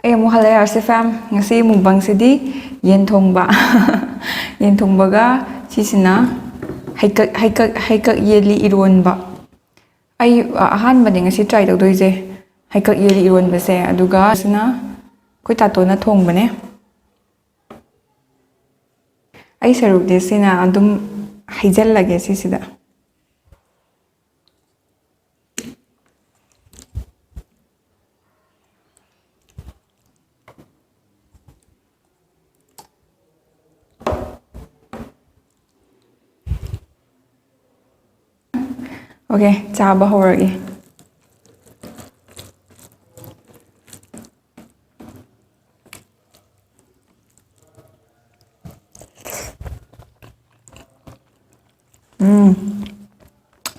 ꯑꯩ ꯑꯃꯨꯛ ꯍꯜꯂꯛꯑꯔꯁꯤ ꯐꯦꯝ ꯉꯁꯤ ꯃꯨꯛꯕꯥꯡꯁꯤꯗꯤ ꯌꯦꯟ ꯊꯣꯡꯕ ꯌꯦꯟ ꯊꯣꯡꯕꯒ ꯁꯤꯁꯤꯅ ꯍꯩꯀꯛ ꯌꯦꯜꯂꯤ ꯏꯔꯣꯟꯕ ꯑꯩ ꯑꯍꯥꯟꯕꯅꯦ ꯉꯁꯤ ꯇ꯭ꯔꯥꯏ ꯇꯧꯗꯣꯏꯁꯦ ꯍꯩꯀꯛ ꯌꯦꯜꯂꯤ ꯏꯔꯣꯟꯕꯁꯦ ꯑꯗꯨꯒ ꯁꯤꯅ ꯑꯩꯈꯣꯏ ꯇꯥꯇꯣꯅ ꯊꯣꯡꯕꯅꯦ ꯑꯩ ꯁꯔꯨꯛꯇꯤ ꯁꯤꯅ ꯑꯗꯨꯝ ꯍꯩꯖꯜꯂꯒꯦ ꯁꯤꯁꯤꯗ ꯑꯣꯀꯦ ꯆꯥꯕ ꯍꯧꯔꯒꯦ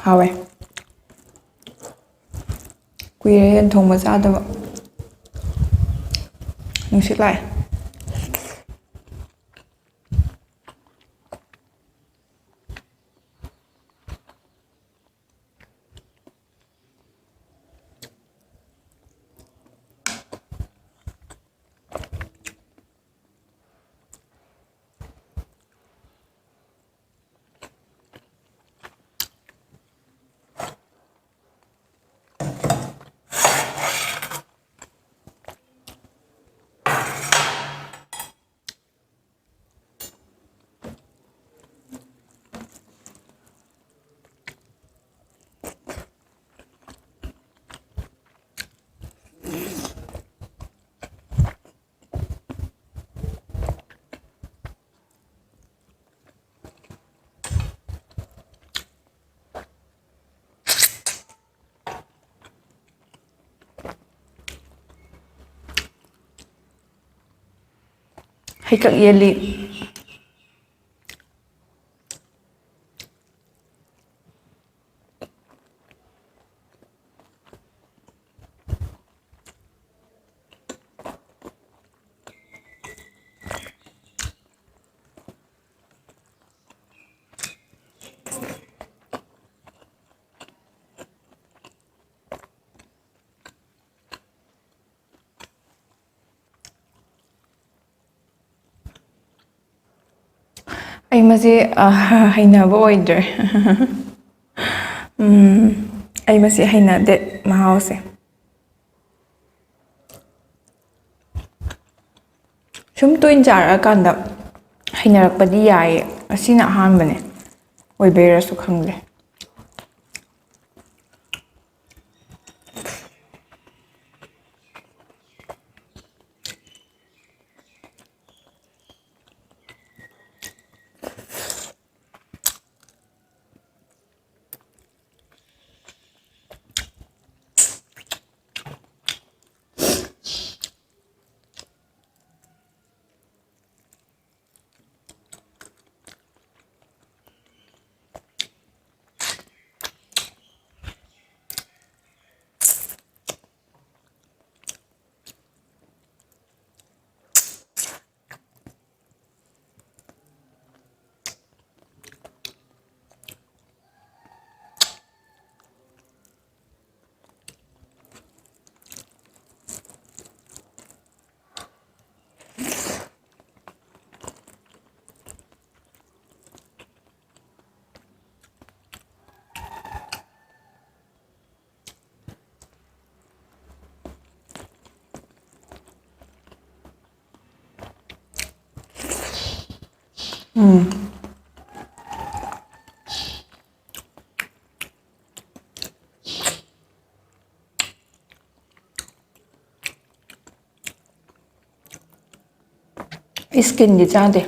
ꯍꯥꯎꯋꯦ ꯀꯨꯏꯔꯦ ꯌꯦꯟ ꯊꯣꯡꯕ ꯆꯥꯗꯕ ꯅꯨꯡꯁꯤꯠ ꯂꯥꯛꯑꯦ ꯍꯩꯀꯛ ꯌꯦꯜꯂꯤ ꯑꯩ ꯃꯁꯤ ꯍꯩꯅꯕ ꯑꯣꯏꯗ꯭ꯔꯦ ꯑꯩ ꯃꯁꯤ ꯍꯩꯅꯗꯦ ꯃꯍꯥꯎꯁꯦ ꯁꯨꯝ ꯇꯣꯏꯅ ꯆꯥꯔꯛꯑꯀꯥꯟꯗ ꯍꯩꯅꯔꯛꯄꯗꯤ ꯌꯥꯏꯌꯦ ꯑꯁꯤꯅ ꯑꯍꯥꯟꯕꯅꯦ ꯑꯣꯏꯕꯩꯔꯁꯨ ꯈꯪꯗꯦ ꯏꯁꯀꯤꯟꯗꯤ ꯆꯥꯗꯦ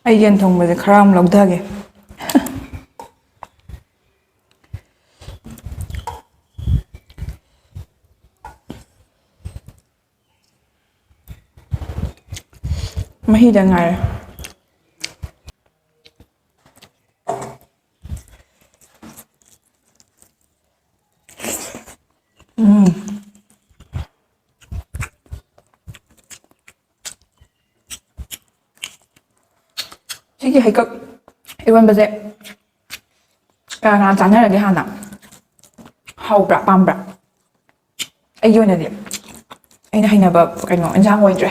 ꯑꯩ ꯌꯦꯟ ꯊꯣꯡꯕꯁꯦ ꯈꯔ ꯑꯃ ꯂꯧꯊꯒꯦ ꯃꯍꯤꯗ ꯉꯥꯏꯔꯦ ꯁꯤꯒꯤ ꯍꯩꯀꯛ ꯏꯔꯣꯟꯕꯁꯦ ꯀꯅꯥ ꯀꯅꯥ ꯆꯥꯅꯔꯒꯦ ꯍꯥꯟꯅ ꯍꯥꯎꯕ꯭ꯔꯥ ꯄꯥꯝꯕ꯭ꯔꯥ ꯑꯩꯒꯤ ꯑꯣꯏꯅꯗꯤ ꯑꯩꯅ ꯍꯩꯅꯕ ꯀꯩꯅꯣ ꯏꯟꯁꯥꯡ ꯑꯣꯏꯗ꯭ꯔꯦ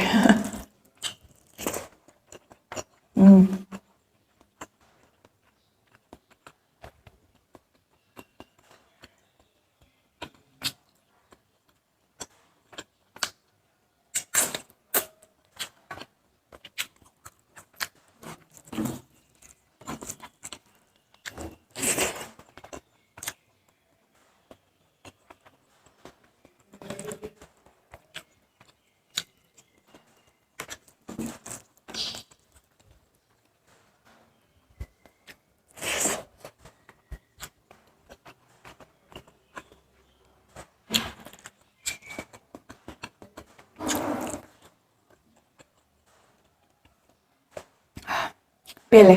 ꯄꯦꯜꯂꯦ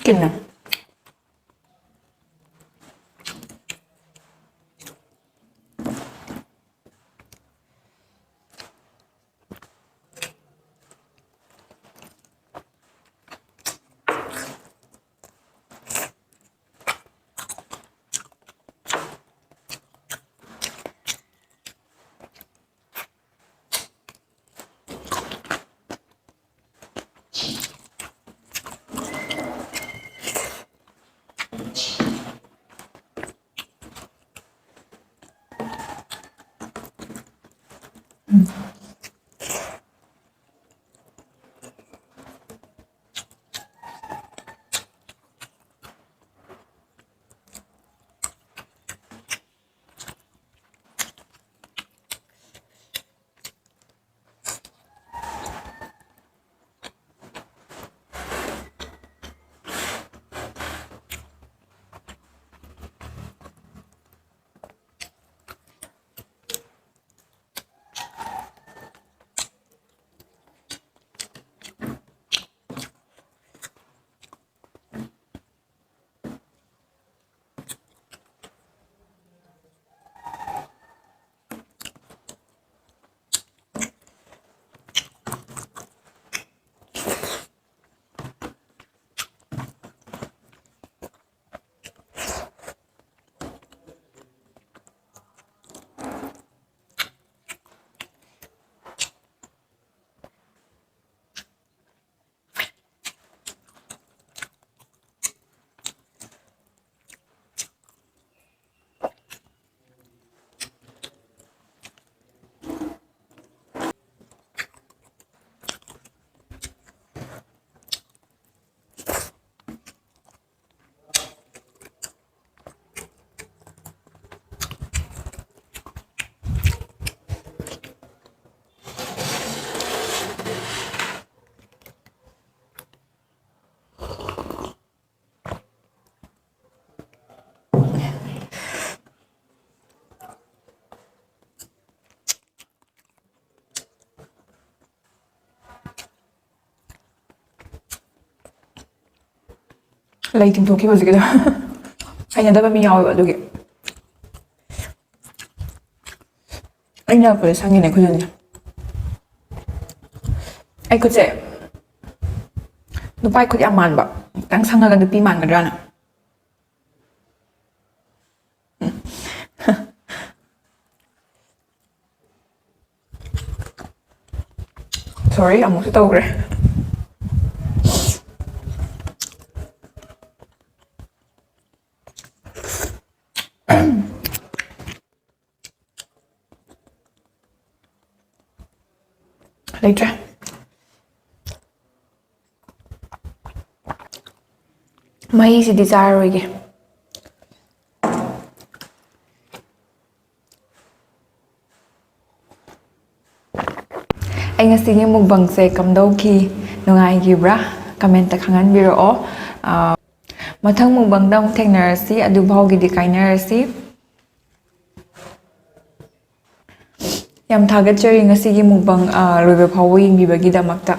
ꯀꯤꯟꯅ ꯂꯩ ꯇꯤꯡꯊꯣꯛꯈꯤꯕ ꯍꯧꯖꯤꯛꯀꯤꯗꯣ ꯍꯩꯅꯗꯕ ꯃꯤ ꯌꯥꯎꯋꯦꯕ ꯑꯗꯨꯒꯤ ꯑꯩꯅ ꯂꯥꯛꯄꯗ ꯁꯪꯉꯤꯅꯦ ꯈꯨꯠꯁꯦ ꯑꯩ ꯈꯨꯠꯁꯦ ꯅꯨꯄꯥ ꯈꯨꯠ ꯌꯥꯝ ꯃꯥꯟꯕ ꯈꯤꯇꯪ ꯁꯪꯉꯒ ꯅꯨꯄꯤ ꯃꯥꯟꯒꯗ꯭ꯔꯥꯅ ꯁꯣꯔꯤ ꯑꯃꯨꯛꯁꯨ ꯇꯧꯈ꯭ꯔꯦ ꯂꯩꯇ꯭ꯔꯦ ꯃꯍꯤꯁꯤꯗꯤ ꯆꯥꯔꯔꯣꯏꯒꯦ. ꯑꯩ ꯉꯁꯤꯒꯤ ꯃꯨꯛꯕꯪꯁꯦ ꯀꯝꯗꯧꯈꯤ? ꯅꯨꯡꯉꯥꯏꯈꯤꯕ꯭ꯔꯥ? ꯀꯃꯦꯟꯇ ꯈꯪꯍꯟꯕꯤꯔꯛꯑꯣ. ꯃꯊꯪ ꯃꯨꯛꯕꯪꯗ ꯑꯃꯨꯛ ꯊꯦꯡꯅꯔꯁꯤ. ꯑꯗꯨꯐꯥꯎꯒꯤꯗꯤ ꯀꯥꯏꯅꯔꯁꯤ. ꯌꯥꯝ ꯊꯥꯒꯠꯆꯔꯤ ꯉꯁꯤꯒꯤ ꯃꯨꯛꯕꯪ ꯂꯣꯏꯕ ꯐꯥꯎꯕ ꯌꯦꯡꯕꯤꯕꯒꯤꯗꯃꯛꯇ.